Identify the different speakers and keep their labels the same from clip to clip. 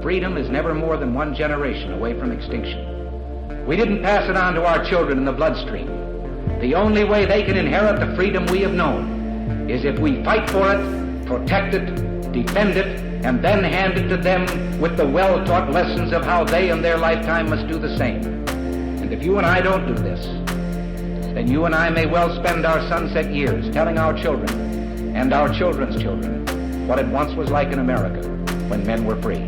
Speaker 1: freedom is never more than one generation away from extinction. We didn't pass it on to our children in the bloodstream. The only way they can inherit the freedom we have known is if we fight for it, protect it, defend it, and then hand it to them with the well-taught lessons of how they in their lifetime must do the same. And if you and I don't do this, then you and I may well spend our sunset years telling our children and our children's children what it once was like in America when men were free.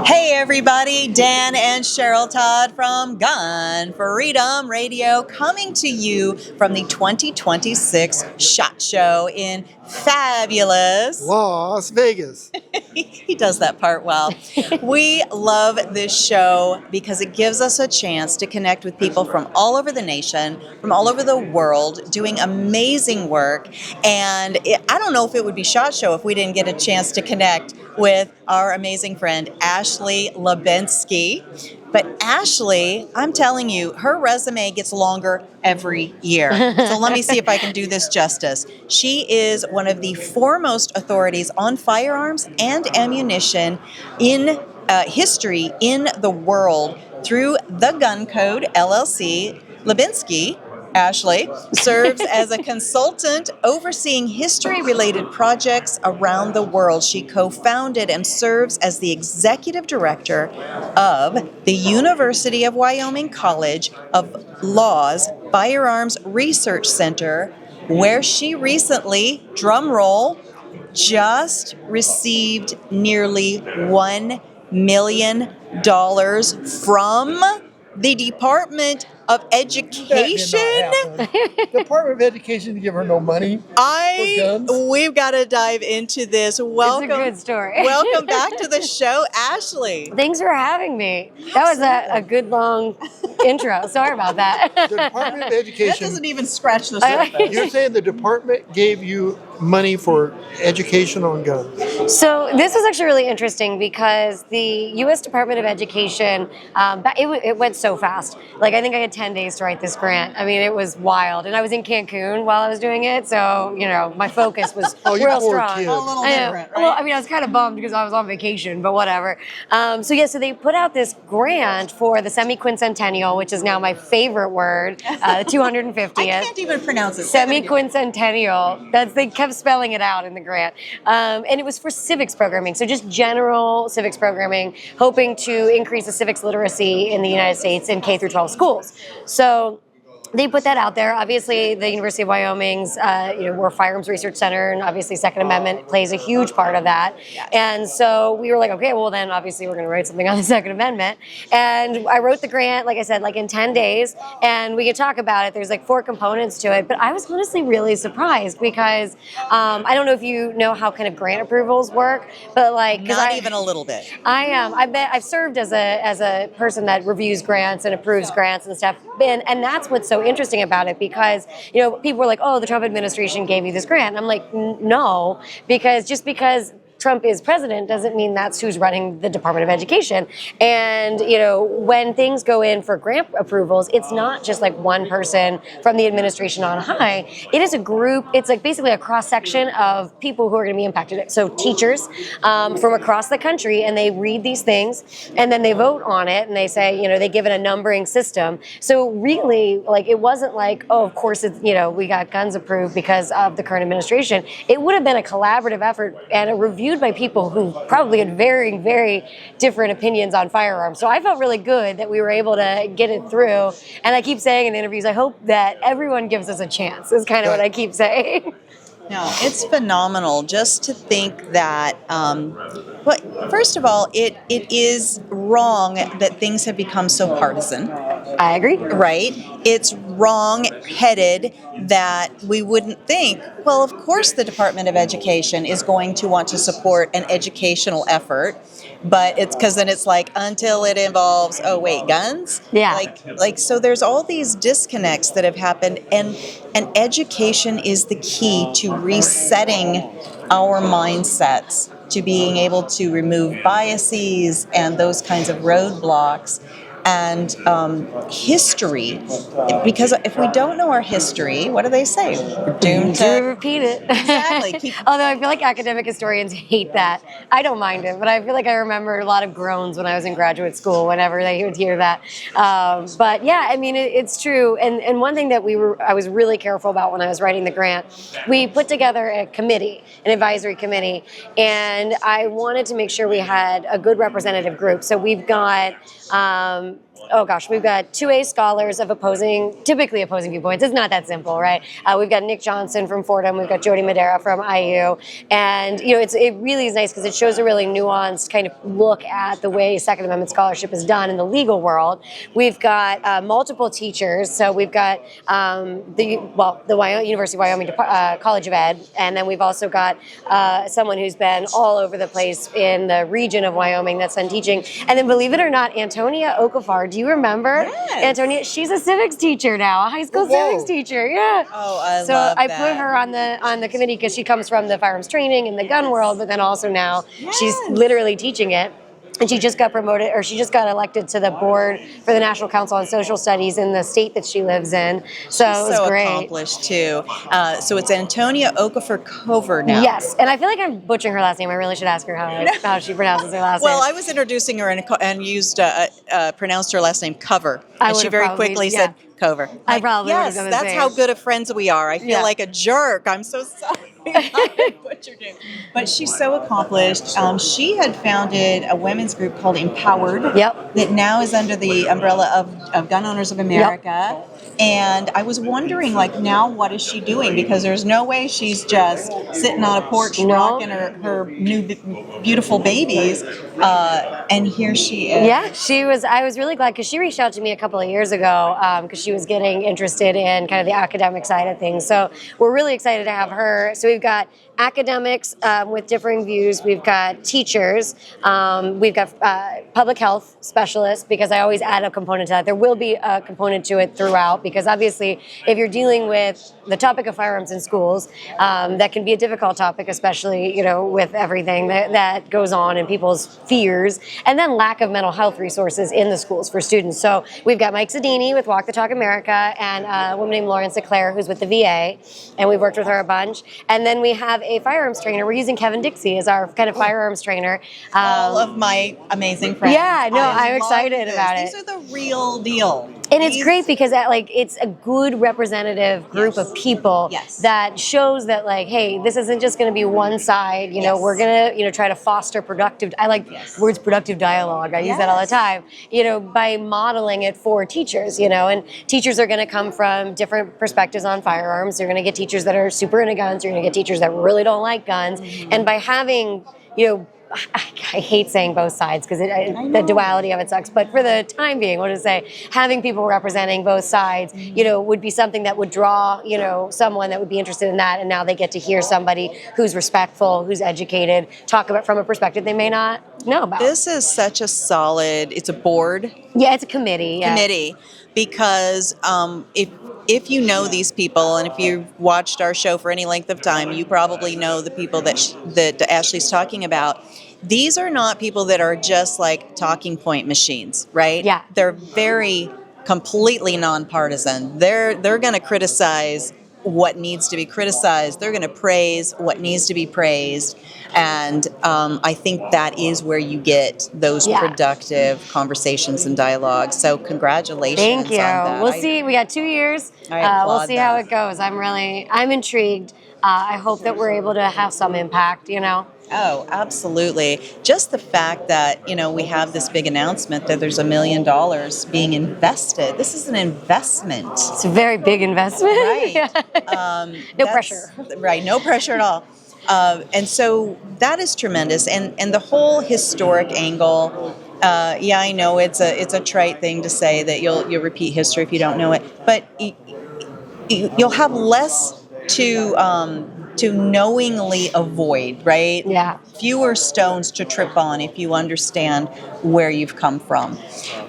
Speaker 2: Hey everybody, Dan and Cheryl Todd from Gun Freedom Radio coming to you from the 2026 SHOT Show in fabulous
Speaker 3: Las Vegas.
Speaker 2: He does that part well. We love this show because it gives us a chance to connect with people from all over the nation, from all over the world, doing amazing work. And I don't know if it would be SHOT Show if we didn't get a chance to connect with our amazing friend, Ashley Hlebinsky. But Ashley, I'm telling you, her resume gets longer every year. So let me see if I can do this justice. She is one of the foremost authorities on firearms and ammunition in history in the world through the Gun Code, LLC. Hlebinsky, Ashley, serves as a consultant overseeing history-related projects around the world. She co-founded and serves as the executive director of the University of Wyoming College of Law's Firearms Research Center, where she recently, drum roll, just received nearly $1 million from the Department of Education.
Speaker 3: Department of Education to give her no money for guns.
Speaker 2: We've got to dive into this. Welcome,
Speaker 4: it's a good story.
Speaker 2: Welcome back to the show, Ashley.
Speaker 4: Thanks for having me. That was a good long intro. Sorry about that.
Speaker 3: The Department of Education.
Speaker 2: That doesn't even scratch the surface.
Speaker 3: You're saying the department gave you money for education on guns?
Speaker 4: So this was actually really interesting because the U.S. Department of Education, it went so fast. Like, I think I had 10 days to write this grant. I mean, it was wild. And I was in Cancun while I was doing it, so, you know, my focus was real strong.
Speaker 3: Kid.
Speaker 2: A little different, right?
Speaker 4: Well, I mean, I was kind of bummed because I was on vacation, but whatever. So they put out this grant for the semi-quincentennial, which is now my favorite word, the 250th.
Speaker 2: I can't even pronounce it.
Speaker 4: Semi-quincentennial. They kept spelling it out in the grant. And it was for civics programming, so just general civics programming, hoping to increase the civics literacy in the United States in K through 12 schools. So they put that out there. Obviously, the University of Wyoming's, we're a firearms research center, and obviously Second Amendment plays a huge part of that. Yes. And so we were like, okay, well then obviously we're going to write something on the Second Amendment. And I wrote the grant, like I said, like in 10 days, and we could talk about it. There's like 4 components to it, but I was honestly really surprised because I don't know if you know how kind of grant approvals work, but like
Speaker 2: not even a little bit.
Speaker 4: I've served as a person that reviews grants and approves grants and stuff, and that's what's so interesting about it because, people were like, oh, the Trump administration gave you this grant. And I'm like, no, because Trump is president doesn't mean that's who's running the Department of Education. And, when things go in for grant approvals, it's not just like one person from the administration on high. It is a group. It's like basically a cross-section of people who are going to be impacted. So teachers from across the country, and they read these things, and then they vote on it, and they say, they give it a numbering system. So really, like, it wasn't like, oh, of course, it's, we got guns approved because of the current administration. It would have been a collaborative effort and a review by people who probably had very, very different opinions on firearms. So I felt really good that we were able to get it through. And I keep saying in interviews, I hope that everyone gives us a chance, is kind of what I keep saying.
Speaker 2: No, it's phenomenal just to think that, first of all, it is wrong that things have become so partisan.
Speaker 4: I agree.
Speaker 2: Right? It's wrong-headed that we wouldn't think, well, of course the Department of Education is going to want to support an educational effort, but it's because then it's like, until it involves, oh, wait, guns?
Speaker 4: Yeah.
Speaker 2: So there's all these disconnects that have happened, and education is the key to resetting our mindsets, to being able to remove biases and those kinds of roadblocks. and history, because if we don't know our history, what do they say? We're doomed
Speaker 4: To
Speaker 2: to
Speaker 4: repeat it.
Speaker 2: Exactly.
Speaker 4: Although I feel like academic historians hate that. I don't mind it, but I feel like I remember a lot of groans when I was in graduate school whenever they would hear that. But yeah, I mean, it's true. And one thing that I was really careful about when I was writing the grant, we put together a committee, an advisory committee, and I wanted to make sure we had a good representative group. So we've got we've got 2A scholars of typically opposing viewpoints. It's not that simple, right? We've got Nick Johnson from Fordham, we've got Jody Madera from IU, and it really is nice because it shows a really nuanced kind of look at the way Second Amendment scholarship is done in the legal world. We've got multiple teachers, so we've got the University of Wyoming College of Ed, and then we've also got someone who's been all over the place in the region of Wyoming that's done teaching, and then believe it or not, Antonia Okafor. Do you remember?
Speaker 2: Yes.
Speaker 4: Antonia, she's a civics teacher now, a high school civics teacher. Yeah.
Speaker 2: Oh, I
Speaker 4: so
Speaker 2: love
Speaker 4: I
Speaker 2: that.
Speaker 4: put her on the committee because she comes from the firearms training and the gun world, but then also now she's literally teaching it. And she just got promoted, or she just got elected to the board for the National Council on Social Studies in the state that she lives in. So it was great.
Speaker 2: Accomplished too. So it's Antonia Okafor Cover now.
Speaker 4: Yes, and I feel like I'm butchering her last name. I really should ask her how she pronounces her last name.
Speaker 2: Well, I was introducing her and pronounced her last name Cover,
Speaker 4: I
Speaker 2: and she
Speaker 4: would've
Speaker 2: very
Speaker 4: probably-
Speaker 2: quickly
Speaker 4: yeah.
Speaker 2: said Cover.
Speaker 4: I probably
Speaker 2: yes,
Speaker 4: was gonna
Speaker 2: that's
Speaker 4: say.
Speaker 2: how good of friends we are. I feel like a jerk. I'm so sorry. I butchered it. But she's so accomplished. She had founded a women's group called Empowered.
Speaker 4: Yep.
Speaker 2: That now is under the umbrella of Gun Owners of America.
Speaker 4: Yep.
Speaker 2: And I was wondering, now what is she doing? Because there's no way she's just sitting on a porch rocking her new beautiful babies. And here she is.
Speaker 4: Yeah, I was really glad because she reached out to me a couple of years ago because she was getting interested in kind of the academic side of things. So we're really excited to have her. So we've got academics with differing views. We've got teachers. We've got public health specialists, because I always add a component to that. There will be a component to it throughout, because obviously if you're dealing with the topic of firearms in schools, that can be a difficult topic, especially with everything that goes on and people's fears, and then lack of mental health resources in the schools for students. So we've got Mike Zadini with Walk the Talk America, and a woman named Lauren Sinclair who's with the VA, and we've worked with her a bunch. And then we have a firearms trainer. We're using Kevin Dixie as our kind of firearms trainer.
Speaker 2: All of my amazing friends.
Speaker 4: Yeah, no, I'm
Speaker 2: love
Speaker 4: excited
Speaker 2: this.
Speaker 4: about it.
Speaker 2: These are the real deal.
Speaker 4: And it's great because it's a good representative group of people that shows that, hey, this isn't just going to be one side. We're going to try to foster productive. I like words productive dialogue. I use that all the time. By modeling it for teachers. And teachers are going to come from different perspectives on firearms. You're going to get teachers that are super into guns. You're going to get teachers that really don't like guns. Mm-hmm. And by having I hate saying both sides because the duality of it sucks. But for the time being, we'll just say having people representing both sides, would be something that would draw, someone that would be interested in that. And now they get to hear somebody who's respectful, who's educated, talk about from a perspective they may not know about.
Speaker 2: This is such a solid. It's a board.
Speaker 4: Yeah, it's a committee. Yeah.
Speaker 2: Committee, because if you know these people, and if you've watched our show for any length of time, you probably know the people that Ashley's talking about. These are not people that are just like talking point machines, right?
Speaker 4: Yeah.
Speaker 2: They're very completely nonpartisan. They're going to criticize what needs to be criticized. They're going to praise what needs to be praised. And I think that is where you get those productive conversations and dialogues. So congratulations.
Speaker 4: Thank you.
Speaker 2: On that.
Speaker 4: We'll see. We got 2 years. We'll see how it goes. I'm intrigued. I hope that we're able to have some impact,
Speaker 2: Oh, absolutely. Just the fact that, we have this big announcement that there's $1 million being invested. This is an investment.
Speaker 4: It's a very big investment.
Speaker 2: Right.
Speaker 4: No pressure.
Speaker 2: Right. No pressure at all. And so that is tremendous. And the whole historic angle, I know it's a trite thing to say that you'll repeat history if you don't know it, but you'll have less to knowingly avoid, right?
Speaker 4: Yeah.
Speaker 2: Fewer stones to trip on if you understand where you've come from.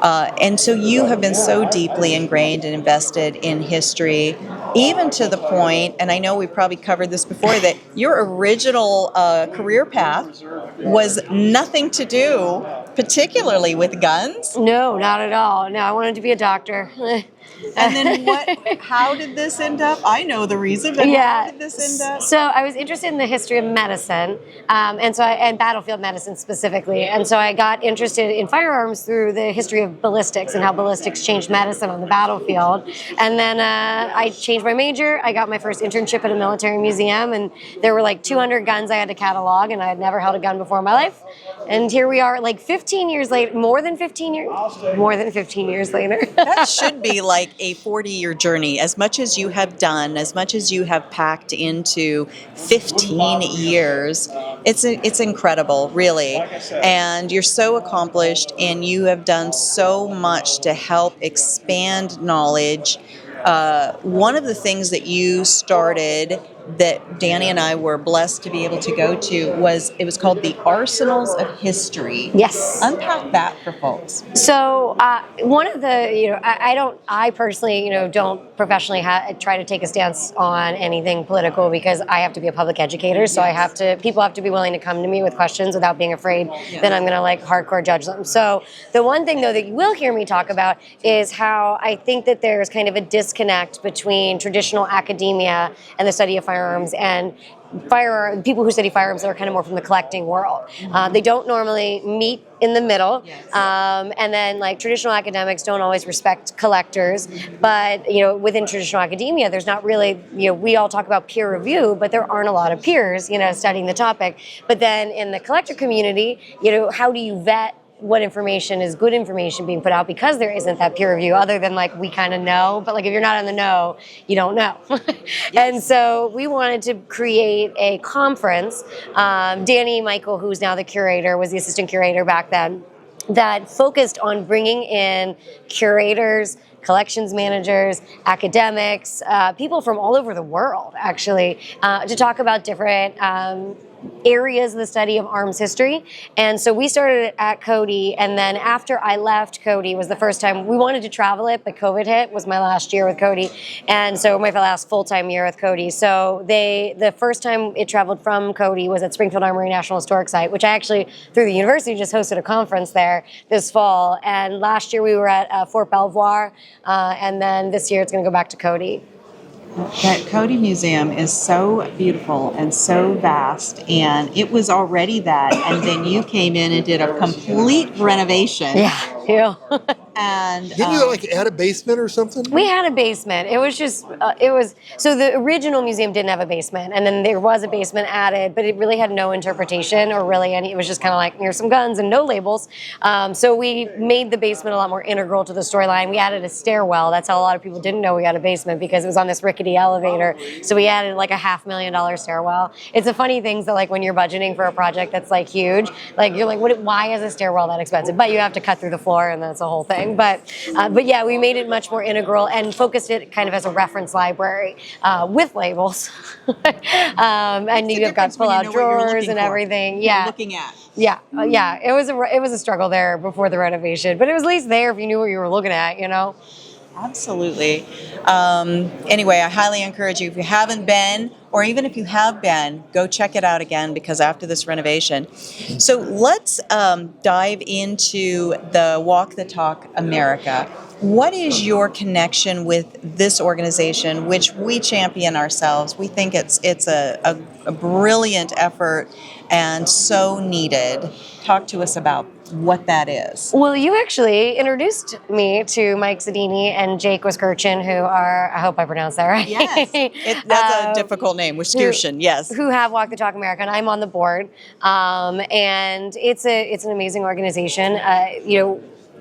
Speaker 2: And so you have been so deeply ingrained and invested in history, even to the point, and I know we probably covered this before, that your original career path was nothing to do particularly with guns?
Speaker 4: No, not at all. No, I wanted to be a doctor.
Speaker 2: And then how did this end up? I know the reason, but how did this end up?
Speaker 4: So I was interested in the history of medicine, and battlefield medicine specifically. And so I got interested in firearms through the history of ballistics and how ballistics changed medicine on the battlefield. And then I changed my major. I got my first internship at a military museum, and there were like 200 guns I had to catalog, and I had never held a gun before in my life. And here we are, like 15 years later, more than 15 years later.
Speaker 2: That should be like a 40-year journey. As much as you have done, as much as you have packed into 15 years, it's incredible, really. And you're so accomplished, and you have done so much to help expand knowledge. One of the things that you started that Danny and I were blessed to be able to go to was called the Arsenals of History.
Speaker 4: Yes.
Speaker 2: Unpack that for folks.
Speaker 4: So one of the, I personally, don't professionally try to take a stance on anything political because I have to be a public educator. So people have to be willing to come to me with questions without being afraid that I'm going to hardcore judge them. So the one thing though that you will hear me talk about is how I think that there's kind of a disconnect between traditional academia and the study of firearms and people who study firearms that are kind of more from the collecting world. They don't normally meet in the middle, and then traditional academics don't always respect collectors. But within traditional academia, there's not really we all talk about peer review, but there aren't a lot of peers studying the topic. But then in the collector community, how do you vet what information is good information being put out, because there isn't that peer review other than we kind of know, but if you're not in the know, you don't know. And so we wanted to create a conference. Danny Michael, who's now the curator, was the assistant curator back then, that focused on bringing in curators, collections managers, academics, people from all over the world, actually, to talk about different areas of the study of arms history. And so we started at Cody, and then after I left Cody was the first time we wanted to travel it, but COVID hit. Was my last year with Cody, and so my last full-time year with Cody. So the first time it traveled from Cody was at Springfield Armory National Historic Site, which I actually, through the university, just hosted a conference there this fall. And last year we were at Fort Belvoir, and then this year it's going to go back to Cody.
Speaker 2: That Cody Museum is so beautiful and so vast, and it was already that, and then you came in and did a complete renovation.
Speaker 4: Yeah.
Speaker 2: And
Speaker 3: didn't you add a basement or something?
Speaker 4: We had a basement. It was just so the original museum didn't have a basement, and then there was a basement added, but it really had no interpretation or really any. It was just kind of here's some guns and no labels. So we made the basement a lot more integral to the storyline. We added a stairwell. That's how a lot of people didn't know we had a basement, because it was on this rickety elevator. So we added a $500,000 stairwell. It's the funny things that when you're budgeting for a project that's huge, you're why is a stairwell that expensive? But you have to cut through the floor, and that's a whole thing. But yeah, we made it much more integral and focused it kind of as a reference library with labels. And you've got pull-out drawers and everything. Yeah,
Speaker 2: looking at.
Speaker 4: Yeah, yeah. It was a struggle there before the renovation, but it was at least there if you knew what you were looking at.
Speaker 2: Absolutely. Anyway, I highly encourage you, if you haven't been, or even if you have been, go check it out again, because after this renovation. So let's dive into the Walk the Talk America. What is your connection with this organization, which we champion ourselves? We think it's a brilliant effort and so needed. Talk to us about what that is.
Speaker 4: Well, you actually introduced me to Mike Zadini and Jake Wiskirchen, who are, I hope I pronounced that right.
Speaker 2: Yes, that's a difficult name, Wiskirchen, yes. Who
Speaker 4: have Walk the Talk America, and I'm on the board. And it's an amazing organization.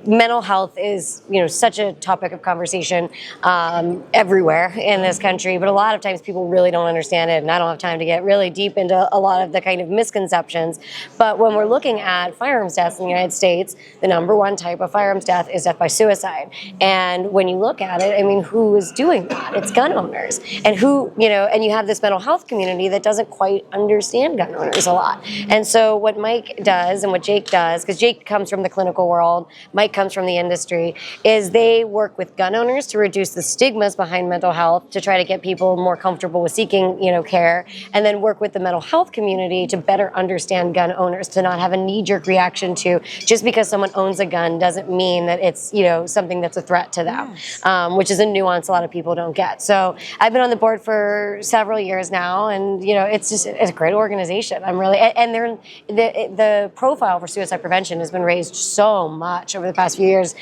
Speaker 4: Mental health is, such a topic of conversation everywhere in this country, but a lot of times people really don't understand it, and I don't have time to get really deep into a lot of the kind of misconceptions. But when we're looking at firearms deaths in the United States, the number one type of firearms death is death by suicide. And when you look at it, who is doing that? It's gun owners. And and you have this mental health community that doesn't quite understand gun owners a lot. And so what Mike does and what Jake does, because Jake comes from the clinical world, Mike comes from the industry, is they work with gun owners to reduce the stigmas behind mental health, to try to get people more comfortable with seeking, care, and then work with the mental health community to better understand gun owners, to not have a knee-jerk reaction to just because someone owns a gun doesn't mean that it's, something that's a threat to them, which is a nuance a lot of people don't get. So I've been on the board for several years now, and it's a great organization. I'm really, and the profile for suicide prevention has been raised so much over the past few years.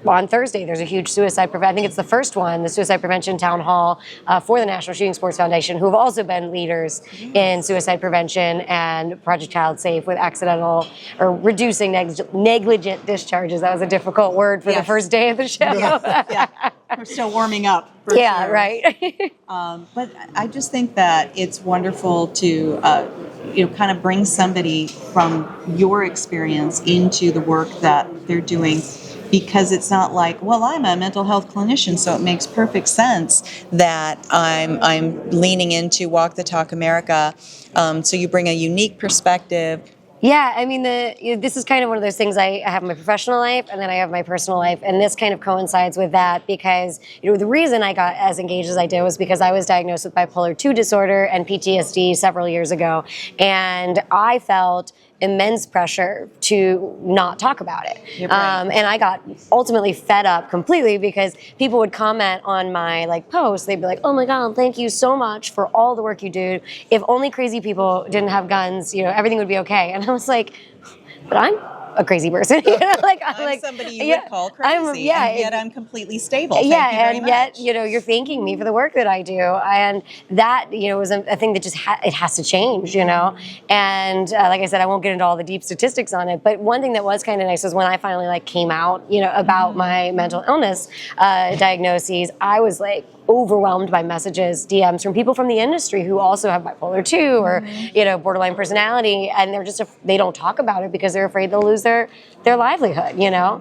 Speaker 4: On Thursday, there's a huge suicide prevention. I think it's the first one, the suicide prevention town hall for the National Shooting Sports Foundation, who have also been leaders in suicide prevention and Project Child Safe with accidental or reducing negligent discharges. That was a difficult word for the first day of the show.
Speaker 2: Yeah. We're still warming up.
Speaker 4: Yeah, right.
Speaker 2: But I just think that it's wonderful to, kind of bring somebody from your experience into the work that they're doing. Because it's not like, well, I'm a mental health clinician, so it makes perfect sense that I'm leaning into Walk the Talk America. So you bring a unique perspective.
Speaker 4: Yeah, I mean, this is kind of one of those things. I have my professional life, and then I have my personal life, and this kind of coincides with that because the reason I got as engaged as I did was because I was diagnosed with bipolar II disorder and PTSD several years ago, and I felt immense pressure to not talk about it. And I got ultimately fed up completely because people would comment on my posts. They'd be like, "Oh my God, thank you so much for all the work you do. If only crazy people didn't have guns, everything would be okay." And I was like, "But I'm a crazy person."
Speaker 2: I'm somebody you would call crazy, and yet I'm completely stable. Thank you very much.
Speaker 4: Yet you're thanking me for the work that I do, and that was a thing that just it has to change, And like I said, I won't get into all the deep statistics on it, but one thing that was kind of nice was when I finally came out, about my mental illness diagnoses. I was overwhelmed by messages, DMs from people from the industry who also have bipolar II or borderline personality, and they don't talk about it because they're afraid they'll lose their livelihood,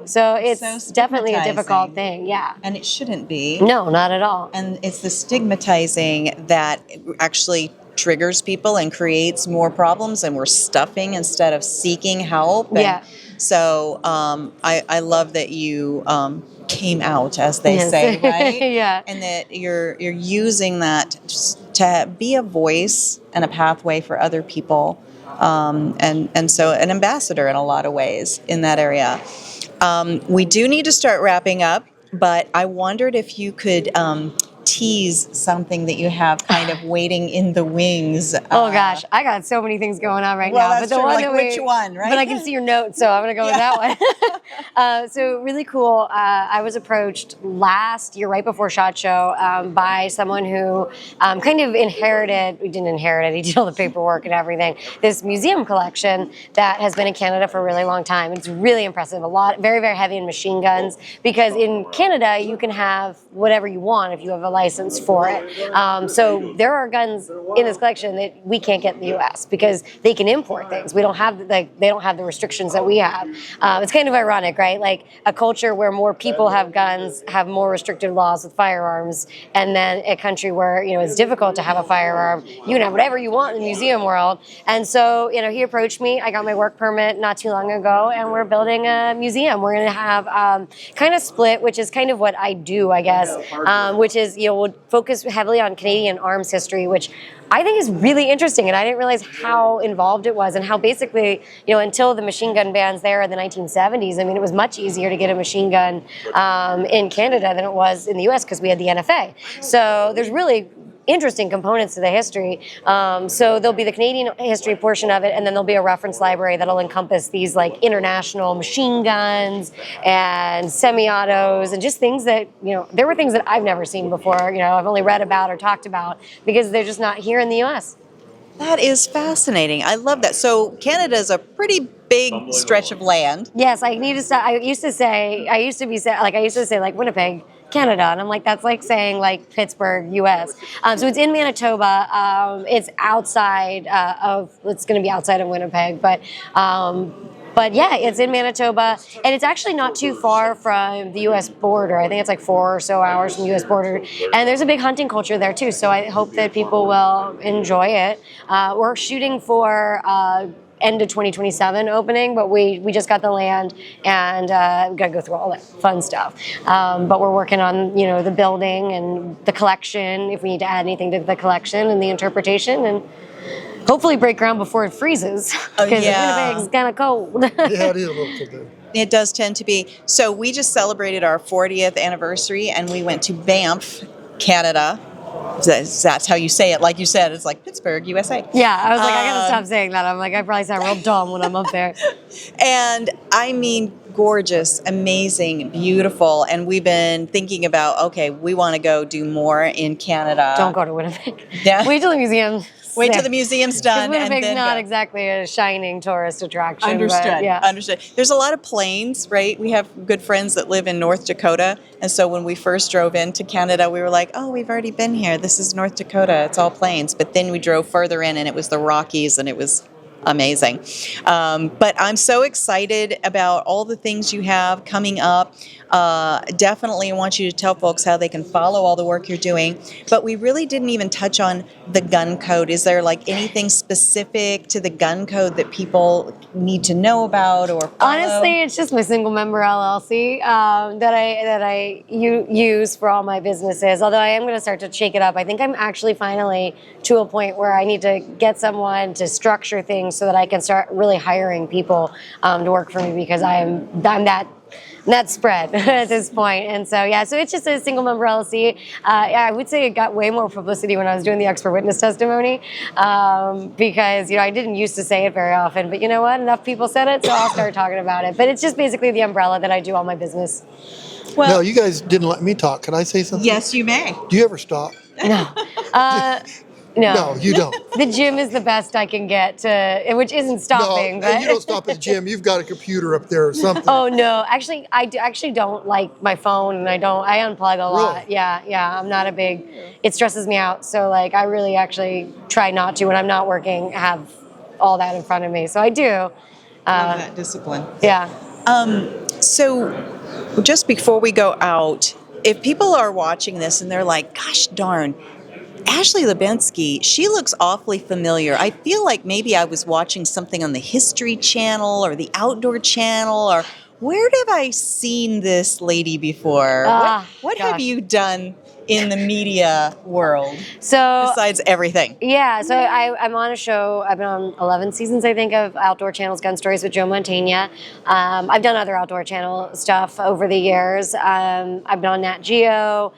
Speaker 4: So it's
Speaker 2: so
Speaker 4: definitely a difficult thing,
Speaker 2: And it shouldn't be.
Speaker 4: No, not at all.
Speaker 2: And it's the stigmatizing that actually triggers people and creates more problems, and we're stuffing instead of seeking help. And so I love that you came out, as they say, right?
Speaker 4: Yeah.
Speaker 2: And that you're using that to be a voice and a pathway for other people, and so an ambassador in a lot of ways in that area. We do need to start wrapping up, but I wondered if you could tease something that you have kind of waiting in the wings.
Speaker 4: Oh gosh, I got so many things going on right now.
Speaker 2: That's
Speaker 4: but the
Speaker 2: true.
Speaker 4: one
Speaker 2: which one, right?
Speaker 4: But I can see your notes, so I'm going to go with that one. So really cool. I was approached last year, right before SHOT Show, by someone who kind of inherited. We didn't inherit it. He did all the paperwork and everything. This museum collection that has been in Canada for a really long time. It's really impressive. Very, very heavy in machine guns, because in Canada you can have whatever you want if you have a license for it. So there are guns in this collection that we can't get in the U.S. because they can import things. We don't have they don't have the restrictions that we have. It's kind of ironic, right? Like a culture where more people have guns have more restricted laws with firearms, and then a country where it's difficult to have a firearm. You can have whatever you want in the museum world. And so he approached me. I got my work permit not too long ago, and we're building a museum. We're going to have kind of split, which is kind of what I do, I guess, which is we'll focus heavily on Canadian arms history, which I think is really interesting, and I didn't realize how involved it was, and how basically, until the machine gun bans there in the 1970s, it was much easier to get a machine gun in Canada than it was in the U.S. because we had the NFA. So there's really interesting components to the history. So there'll be the Canadian history portion of it, and then there'll be a reference library that'll encompass these international machine guns and semi-autos and just things that, there were things that I've never seen before, I've only read about or talked about because they're just not here in the U.S.
Speaker 2: That is fascinating. I love that. So Canada is a pretty big stretch of land.
Speaker 4: Yes, I used to say Winnipeg, Canada, and I'm like, that's like saying Pittsburgh, U.S. So it's in Manitoba. It's outside it's going to be outside of Winnipeg, but yeah, it's in Manitoba, and it's actually not too far from the U.S. border. I think it's 4 or so hours from the U.S. border, and there's a big hunting culture there too. So I hope that people will enjoy it. We're shooting for end of 2027 opening, but we just got the land and we got to go through all that fun stuff. But we're working on, the building and the collection, if we need to add anything to the collection and the interpretation, and hopefully break ground before it freezes, because Winnipeg's kind of cold.
Speaker 3: Yeah, it is a little bit.
Speaker 2: It does tend to be. So we just celebrated our 40th anniversary, and we went to Banff, Canada. That's how you say it. Like you said, it's like Pittsburgh, USA.
Speaker 4: Yeah, I was like, I gotta stop saying that. I'm like, I probably sound real dumb when I'm up there.
Speaker 2: And I mean, gorgeous, amazing, beautiful. And we've been thinking about, okay, we want to go do more in Canada.
Speaker 4: Don't go to Winnipeg.
Speaker 2: Yeah.
Speaker 4: Wait till the museum.
Speaker 2: Wait till the museum's done.
Speaker 4: Winnipeg's
Speaker 2: and then
Speaker 4: not
Speaker 2: go.
Speaker 4: Exactly a shining tourist attraction.
Speaker 2: Understood.
Speaker 4: But yeah.
Speaker 2: Understood. There's a lot of plains, right? We have good friends that live in North Dakota. And so when we first drove into Canada, we were like, oh, we've already been here. This is North Dakota. It's all plains. But then we drove further in, and it was the Rockies, and it was amazing. But I'm so excited about all the things you have coming up. Definitely want you to tell folks how they can follow all the work you're doing. But we really didn't even touch on the gun code. Is there like anything specific to the gun code that people need to know about or follow?
Speaker 4: Honestly, it's just my single member LLC that I use for all my businesses. Although I am going to start to shake it up. I think I'm actually finally to a point where I need to get someone to structure things so that I can start really hiring people to work for me, because I'm that spread at this point. And so, so it's just a single member LLC. I would say it got way more publicity when I was doing the expert witness testimony, because, I didn't used to say it very often, but you know what? Enough people said it, so I'll start talking about it. But it's just basically the umbrella that I do all my business.
Speaker 2: Well,
Speaker 3: No, you guys didn't let me talk. Can I say something?
Speaker 2: yes, you may.
Speaker 3: Do you ever stop?
Speaker 4: No.
Speaker 3: No, you don't.
Speaker 4: The gym is the best I can get to, which isn't stopping.
Speaker 3: No,
Speaker 4: but
Speaker 3: you don't stop at the gym. You've got a computer up there or something.
Speaker 4: Oh no, actually, I don't like my phone, and I unplug a lot.
Speaker 3: Really?
Speaker 4: Yeah, I'm not a big. It stresses me out. So like, I really actually try not to, when I'm not working, have all that in front of me. So I do.
Speaker 2: Love that discipline.
Speaker 4: Yeah.
Speaker 2: So just before we go out, if people are watching this and they're like, gosh darn, Ashley Hlebinsky, she looks awfully familiar. I feel like maybe I was watching something on the History Channel or the Outdoor Channel, or where have I seen this lady before? What have you done in the media world besides everything?
Speaker 4: Yeah, so I'm on a show. I've been on 11 seasons, I think, of Outdoor Channel's Gun Stories with Joe Mantegna. I've done other Outdoor Channel stuff over the years. I've been on Nat Geo,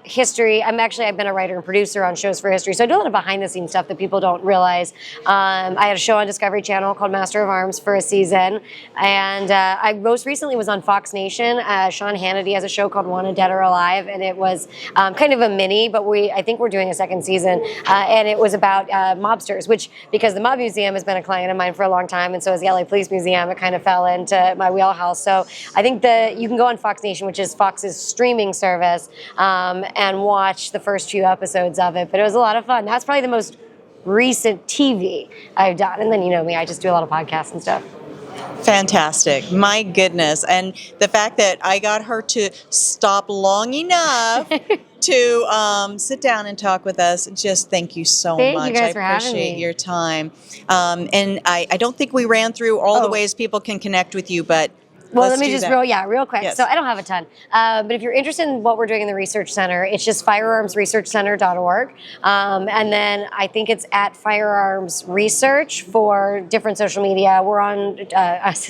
Speaker 4: History. I've been a writer and producer on shows for History, so I do a lot of behind-the-scenes stuff that people don't realize. I had a show on Discovery Channel called Master of Arms for a season, and I most recently was on Fox Nation. Sean Hannity has a show called Wanted Dead or Alive, and it was kind of a mini, but I think we're doing a second season, and it was about mobsters, which, because the Mob Museum has been a client of mine for a long time, and so has the LA Police Museum, it kind of fell into my wheelhouse. So I think you can go on Fox Nation, which is Fox's streaming service, and watch the first few episodes of it, but it was a lot of fun. That's probably the most recent TV I've done, and then you know me, I just do a lot of podcasts and stuff.
Speaker 2: Fantastic. My goodness. And the fact that I got her to stop long enough to sit down and talk with us, just thank you so much.
Speaker 4: Thank you guys for having
Speaker 2: appreciate
Speaker 4: me.
Speaker 2: your time. And I don't think we ran through all the ways people can connect with you, but
Speaker 4: Well,
Speaker 2: let's
Speaker 4: let me
Speaker 2: do
Speaker 4: just
Speaker 2: that.
Speaker 4: real quick.
Speaker 2: Yes.
Speaker 4: So I don't have a ton, but if you're interested in what we're doing in the Research Center, it's just firearmsresearchcenter.org. And then I think it's at Firearms Research for different social media. We're on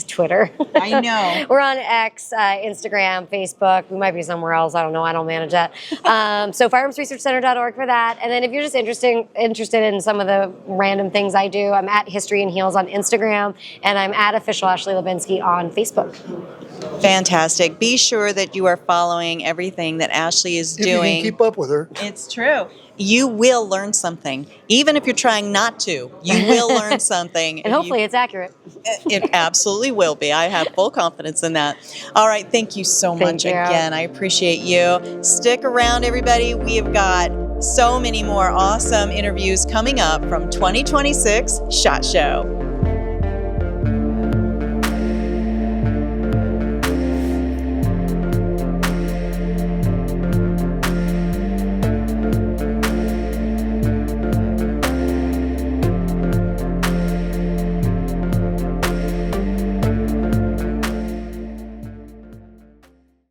Speaker 4: Twitter.
Speaker 2: I know.
Speaker 4: We're on X, Instagram, Facebook. We might be somewhere else. I don't know. I don't manage that. So firearmsresearchcenter.org for that. And then if you're just interested in some of the random things I do, I'm at History and Heels on Instagram, and I'm at Official Ashley Hlebinsky on Facebook.
Speaker 2: Fantastic. Be sure that you are following everything that Ashley is
Speaker 3: If
Speaker 2: doing.
Speaker 3: you can keep up with her.
Speaker 2: It's true. You will learn something. Even if you're trying not to, you will learn something.
Speaker 4: And hopefully it's accurate.
Speaker 2: It absolutely will be. I have full confidence in that. All right. Thank you so much again. I appreciate you. Stick around, everybody. We have got so many more awesome interviews coming up from 2026 SHOT Show.